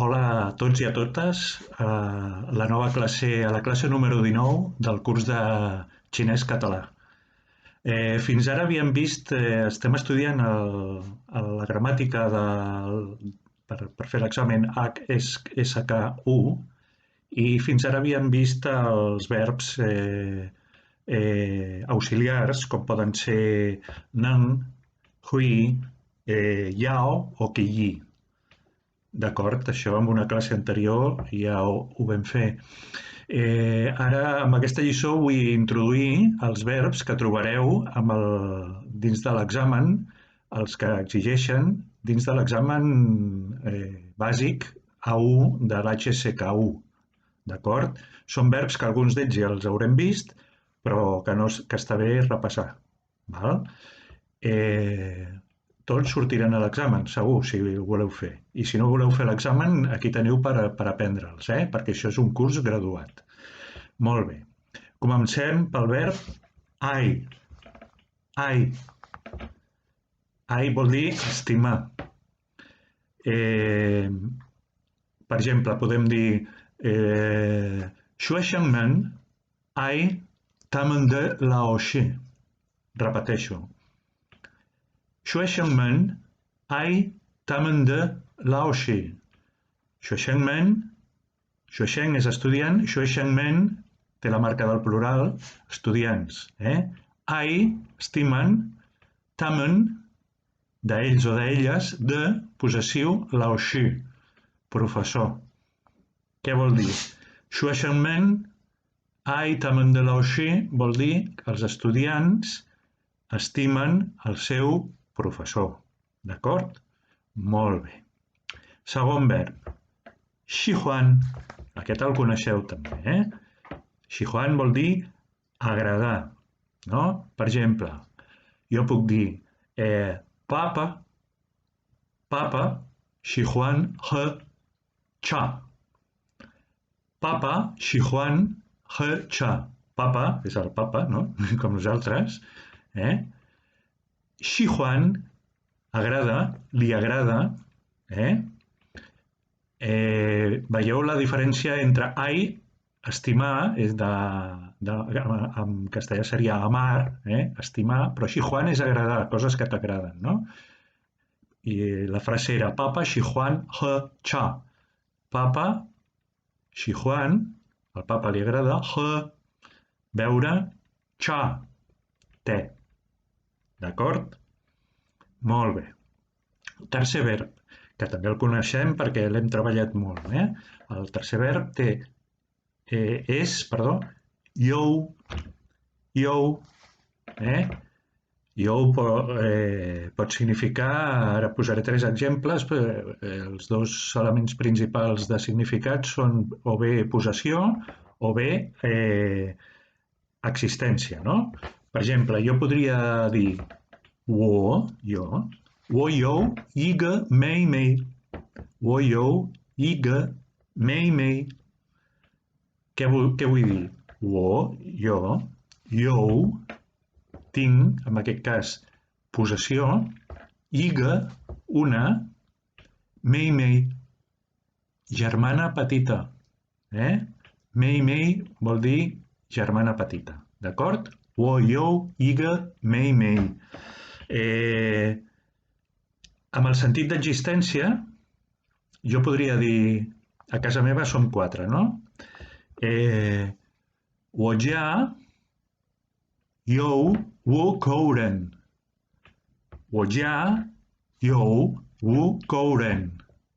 Hola a tots i a totes a la classe número 19 del curs de xinès-català. Fins ara havíem vist, estem estudiant la gramàtica per fer l'examen HSK1 i fins ara havíem vist els verbs auxiliars com poden ser nan, hui, yao o qiyi. D'acord? Això en una classe anterior ja ho vam fer. Ara, amb aquesta lliçó, vull introduir els verbs que trobareu dins de l'examen, els que exigeixen dins de l'examen bàsic A1 de l'HSK1. D'acord? Són verbs que alguns d'ells ja els haurem vist, però que està bé repassar. Val? Tots sortiran a l'examen, segur, si ho voleu fer. I si no voleu fer l'examen, aquí teniu per aprendre'ls, perquè això és un curs graduat. Molt bé. Comencem pel verb ai. Ai. Ai vol dir estimar. Per exemple, podem dir Xue Shengmen ai tamen de Laoshi. Repeteixo. Xue Shengmen ai tamen de Laoshi. Xue Shengmen, Xue Sheng és estudiant, Xue Shengmen té la marca del plural, estudiants. Ai, estimen, tamen, d'ells o d'elles, de possessiu Laoshi, professor. Què vol dir? Xue Shengmen ai tamen de Laoshi vol dir que els estudiants estimen el seu professor. D'acord? Molt bé. Segon verb. Xihuan. Aquest el coneixeu també, Xihuan vol dir agradar, no? Per exemple, jo puc dir papa, papa, Xihuan he cha. Papa, Xihuan he cha. Papa és el papa, no? Com nosaltres, Xihuan agrada, li agrada, veieu la diferència entre ai, estimar, en castellà seria amar, estimar, però Xihuan és agradar, coses que t'agraden, no? I la frase era papa Xihuan he cha. Papa, Xihuan, al papa li agrada, he, beure, cha, te. D'acord? Molt bé. Tercer verb, que també el coneixem perquè l'hem treballat molt. El tercer verb és you, you. You pot significar, ara posaré 3 exemples, els 2 elements principals de significat són o bé possessió o bé existència, no? Per exemple, jo podria dir wo you yi ge mei mei. Wo you yi ge mei mei. Què vull dir? Wo, jo, you, tinc, en aquest cas, possessió, yi ge, una, mei mei, germana petita. Mei mei vol dir germana petita, d'acord? Wo you yi ge mei mei. Amb el sentit d'existència, jo podria dir, a casa meva som 4, no? Wo jia you wu kouren. Wo jia you wu kouren.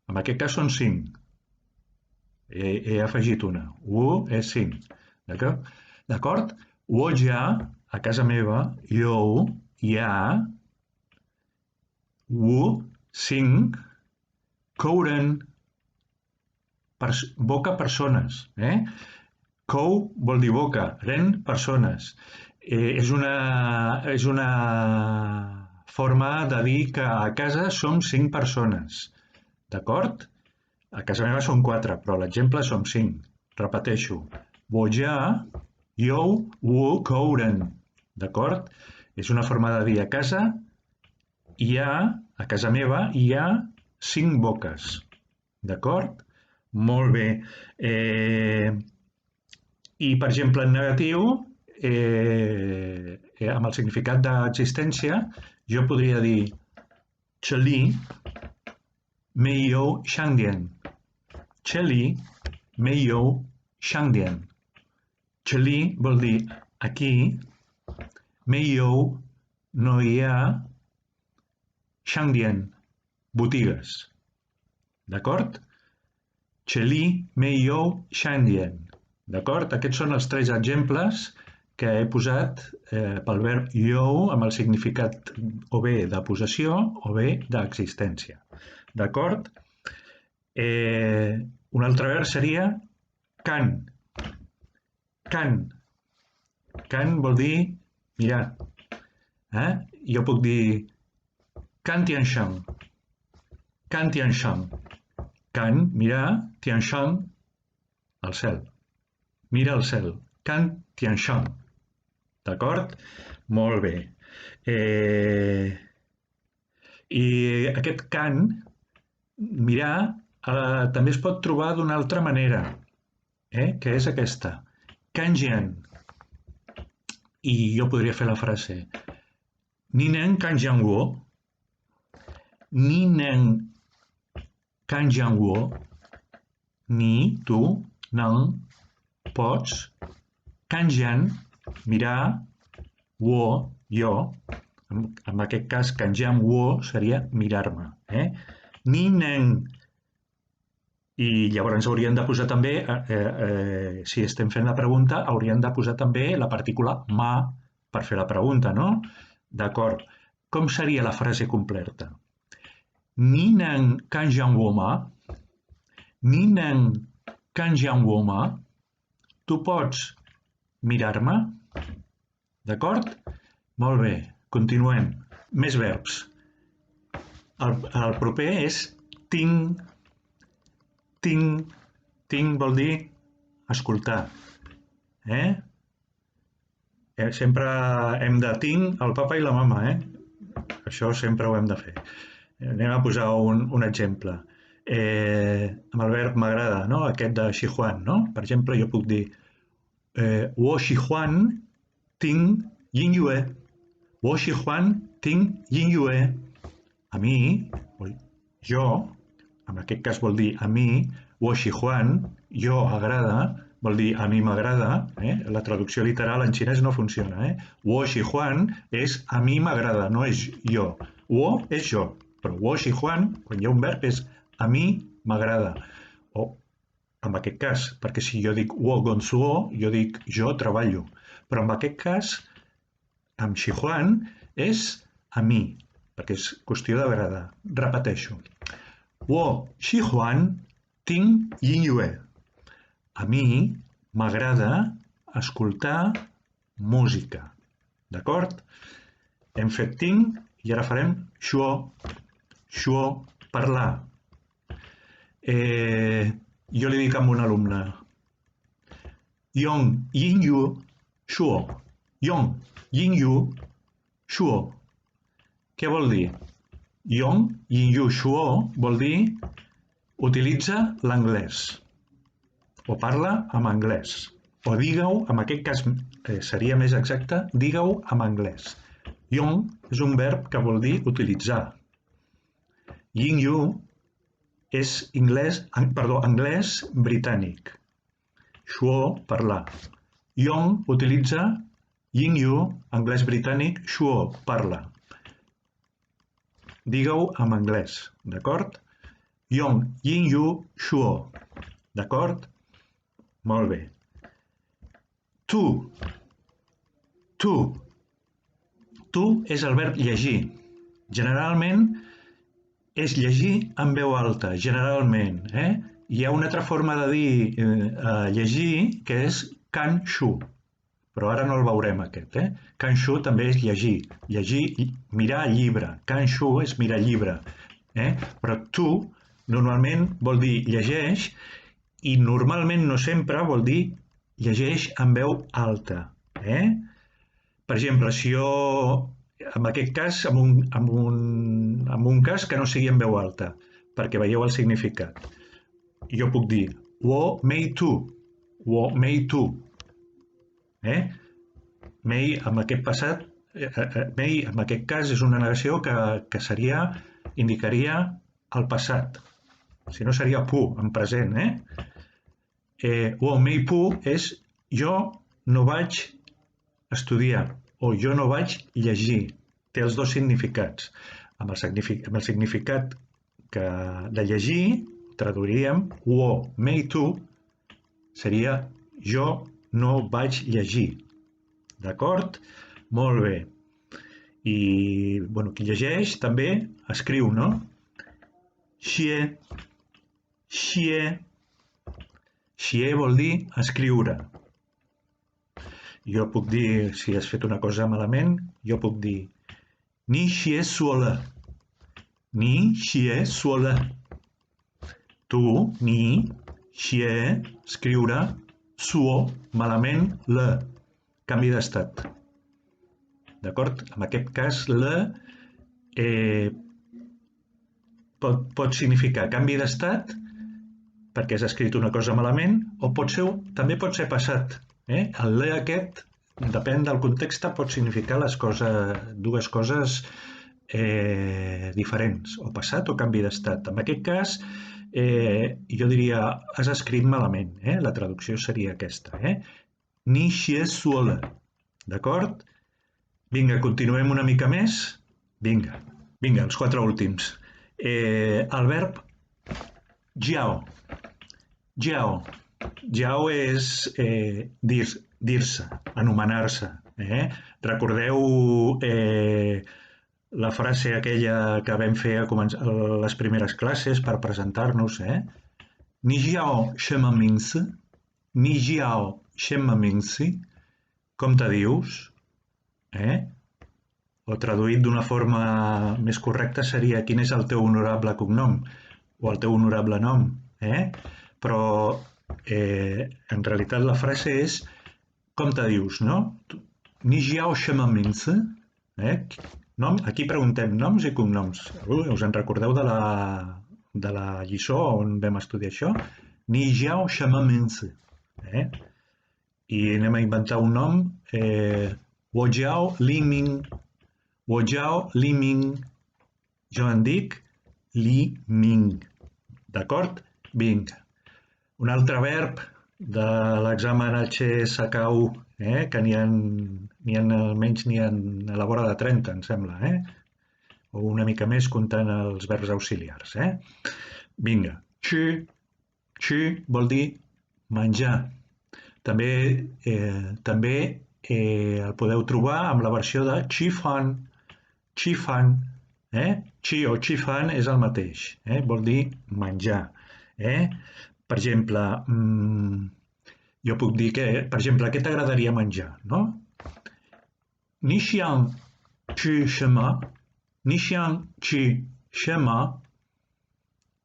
En aquest cas són 5. He afegit una. Wu és 5. D'acord? Wo jia, a casa meva, you, ja, wu, 5, kouren, boca, persones. Kou vol dir boca, ren, persones. És una forma de dir que a casa som 5 persones. D'acord? A casa meva som 4, però l'exemple som 5. Repeteixo. Wo jia you wu kouren. D'acord? És una forma de dir a casa a casa meva hi ha 5 boques. D'acord? Molt bé. I, per exemple, en negatiu, amb el significat d'existència, jo podria dir 这里没有商店，这里没有商店。这里vol dir aquí, 没有 no hi ha, 商店, botigues. D'acord? 这里没有商店. D'acord? Aquests són els tres exemples que he posat pel verb yo amb el significat o bé de possessió o bé d'existència. D'acord? Un altre verb seria can. Can. Can vol dir mirar. Jo puc dir can Tianshan. Can Tianshan. Can, mirar, Tianshan, al cel. Mira el cel. Can Tianshan. D'acord? Molt bé. I aquest can, mirar, també es pot trobar d'una altra manera, que és aquesta. Can Jian. I jo podria fer la frase Ni nen can jian wo. Ni nen can jian wo. Ni, tu, nen, pots. Can jian, mirar, wo, jo. En aquest cas, can jian wo seria mirar-me. Ni nen. I llavors hauríem de posar també, si estem fent la pregunta, hauríem de posar també la partícula ma per fer la pregunta, no? D'acord. Com seria la frase completa? Ni nen can jian wo ma? Ni nen can jian wo ma? Tu pots mirar-me? D'acord? Molt bé. Continuem. Més verbs. El proper és tinc. Tinc. Tinc vol dir escoltar. Sempre hem de tinc el papa i la mama, Això sempre ho hem de fer. Anem a posar un exemple. Amb el verb m'agrada, no? Aquest de Xihuan, no? Per exemple, jo puc dir wo Xihuan tinc yin yue. Wo Xihuan tinc yin yue. A mi, jo, en aquest cas vol dir a mi, wo Xihuan, jo agrada, vol dir a mi m'agrada, la traducció literal en xinès no funciona, Wo Xihuan és a mi m'agrada, no és jo. Wo és jo, però wo Xihuan, quan hi ha un verb, és a mi m'agrada. O, en aquest cas, perquè si jo dic wo gonzuo, jo dic jo treballo. Però en aquest cas, amb Xihuan, és a mi, perquè és qüestió d'agradar. Repeteixo. Wo Xihuan tinc yin yue. A mi m'agrada escoltar música. D'acord? Hem fet tinc i ara farem shuo. Shuo, parlar. Jo li dic a un alumne Yong yin yu shuo. Yong yin yu shuo. Què vol dir? Yong yin yu shuo vol dir utilitza l'anglès o parla en anglès. O digue-ho, en aquest cas seria més exacte, digue-ho en anglès. Yong és un verb que vol dir utilitzar. Yin yu és anglès britànic. Shuo, parlar. Yong utilitza yin yu, anglès britànic, shuo, parla. Digue-ho en anglès, d'acord? Yong yin yu shuo. D'acord? Molt bé. Tu. Tu. Tu és el verb llegir. Generalment és llegir en veu alta, generalment. Hi ha una altra forma de dir llegir que és kan shu, però ara no el veurem aquest. Kan shu també és llegir. Llegir, mirar llibre. Kan shu és mirar llibre. Però tu normalment vol dir llegeix i normalment no sempre vol dir llegeix en veu alta. Per exemple, si jo, en aquest cas, en un cas que no sigui en veu alta, perquè veieu el significat. jo puc dir 我没tu, 我没tu. Mei, en aquest passat, mei, en aquest cas, és una negació que indicaria el passat. Si no, seria pu, en present. O mei pu és jo no vaig estudiar o jo no vaig llegir. Té els dos significats. Amb el significat de llegir, traduiríem wo mei tu, seria jo no vaig llegir. D'acord? Molt bé. I, bueno, qui llegeix també escriu, no? Xie, xie. Xie vol dir escriure. Jo puc dir, si has fet una cosa malament, jo puc dir ni xie suola. Ni xie suola. Tu, ni, xie, escriure, suo, malament, le. Canvi d'estat. D'acord? En aquest cas, le pot significar canvi d'estat perquè has escrit una cosa malament o també pot ser passat. El le aquest, depèn del context, pot significar dues coses diferents, o passat o canvi d'estat. En aquest cas, jo diria has escrit malament. La traducció seria aquesta. Ni xie suola. D'acord? Vinga, continuem una mica més. Vinga, els 4 últims. El verb jiao. Jiao. Jiao és dir-se, anomenar-se. Recordeu la frase aquella que vam fer a les primeres classes per presentar-nos? Ni jiao shema mingsi. Ni jiao shema mingsi. Com te dius? O traduït d'una forma més correcta seria quin és el teu honorable cognom o el teu honorable nom. Però en realitat la frase és com te dius, no? Ni jiao shema mingsi. Aquí preguntem noms i cognoms. Us en recordeu de la lliçó on vam estudiar això? Ni jiao shema mingsi. I anem a inventar un nom. Wo jiao li ming. Wo jiao li ming. Jo en dic li ming. D'acord? Vinga. Un altre verb de l'examen HSK1, que n'hi ha almenys a la vora de 30, em sembla, o una mica més comptant els verbs auxiliars. Vinga. Xu vol dir menjar. També el podeu trobar amb la versió de xifan. Xifan. Xi o xifan és el mateix. Vol dir menjar. Per exemple, jo puc dir que, per exemple, què t'agradaria menjar, no? Ni xiang qi shema. Ni xiang qi shema.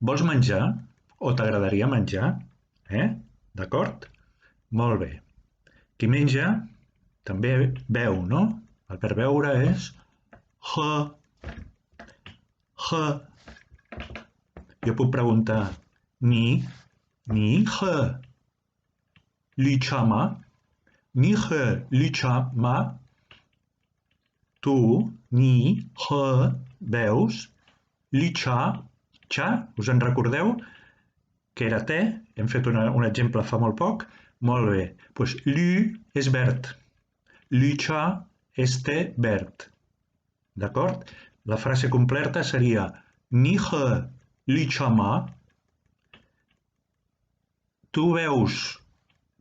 Vols menjar? O t'agradaria menjar? D'acord? Molt bé. Qui menja també beu, no? El verb beure és he. He. Jo puc preguntar ni he li cha ma? Ni he li cha ma? Tu, ni, he, veus, li cha, us en recordeu? Que era te, hem fet un exemple fa molt poc. Molt bé, doncs lü és verd, lü cha és te verd, d'acord? La frase completa seria ni he lü cha ma. Tu veus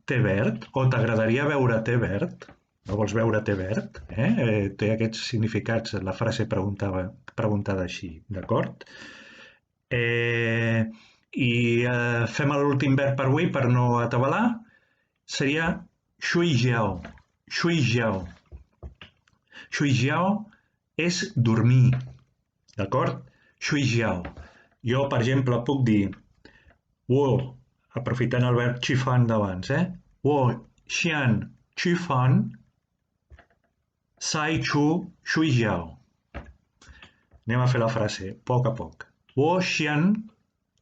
te verd o t'agradaria veure te verd? No vols veure te verd? Té aquests significats, la frase preguntada així, d'acord? I fem l'últim verb per avui per no atabalar. Seria shui jiao. Shui jiao. Shui jiao és dormir, d'acord? Shui jiao. Jo, per exemple, puc dir wo, aprofitant el verb xifan d'abans, wo xian xifan sai chu shui jiao. Anem a fer la frase a poc. Wo xian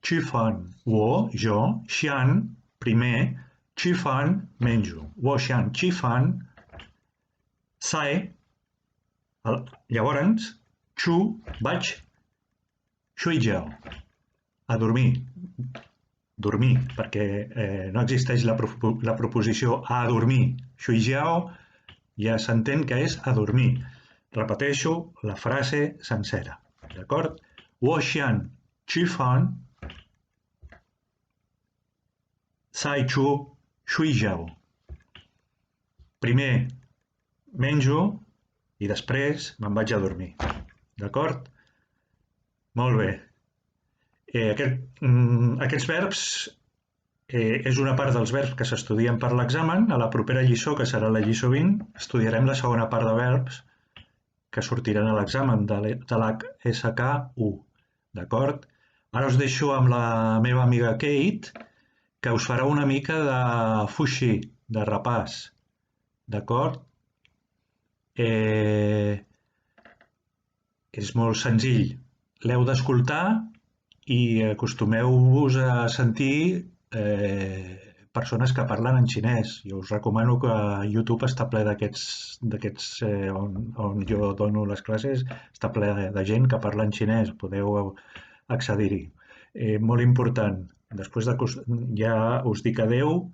吃饭，我jo, xian, primer, 吃饭 menjo, 我xian 吃饭 sai, llavors, xu, vaig, xuigeo, a dormir, dormir, perquè no existeix la proposició a dormir. Xuigeo ja s'entén que és a dormir. Repeteixo la frase sencera, d'acord? 我想吃饭 sai xu, xuigeo. Primer menjo i després me'n vaig a dormir. D'acord? Molt bé. Aquests verbs és una part dels verbs que s'estudien per l'examen. A la propera lliçó, que serà la lliçó 20, estudiarem la segona part de verbs que sortiran a l'examen de l'HSK1. D'acord? Ara us deixo amb la meva amiga Kate, que us farà una mica de fuixi, de repàs. D'acord? És molt senzill. L'heu d'escoltar i acostumeu-vos a sentir persones que parlen en xinès. Jo us recomano que YouTube està ple d'aquests on jo dono les classes, està ple de gent que parla en xinès, podeu accedir-hi. Molt important. Després ja us dic adeu,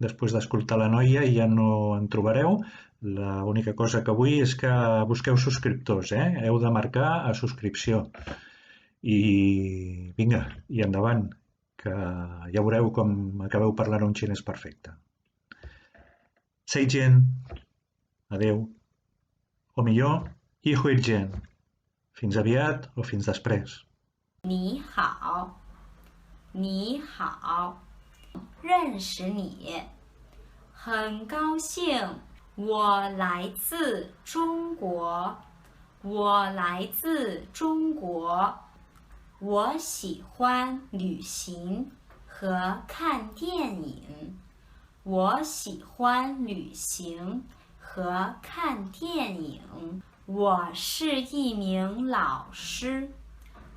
després d'escoltar la noia i ja no en trobareu. L'única cosa que vull és que busqueu subscriptors, heu de marcar a subscripció. I vinga, i endavant, que ja veureu com acabeu parlant un xinès perfecte. 再见, adeu, o millor, 一会儿见, fins aviat o fins després. 你好，你好，认识你，很高兴。我来自中国，我来自中国。我喜欢旅行和看电影。我喜欢旅行和看电影。我是一名老师。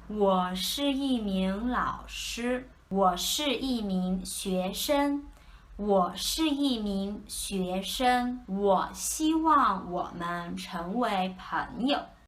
我是一名老师。我是一名学生。我是一名学生。我希望我们成为朋友。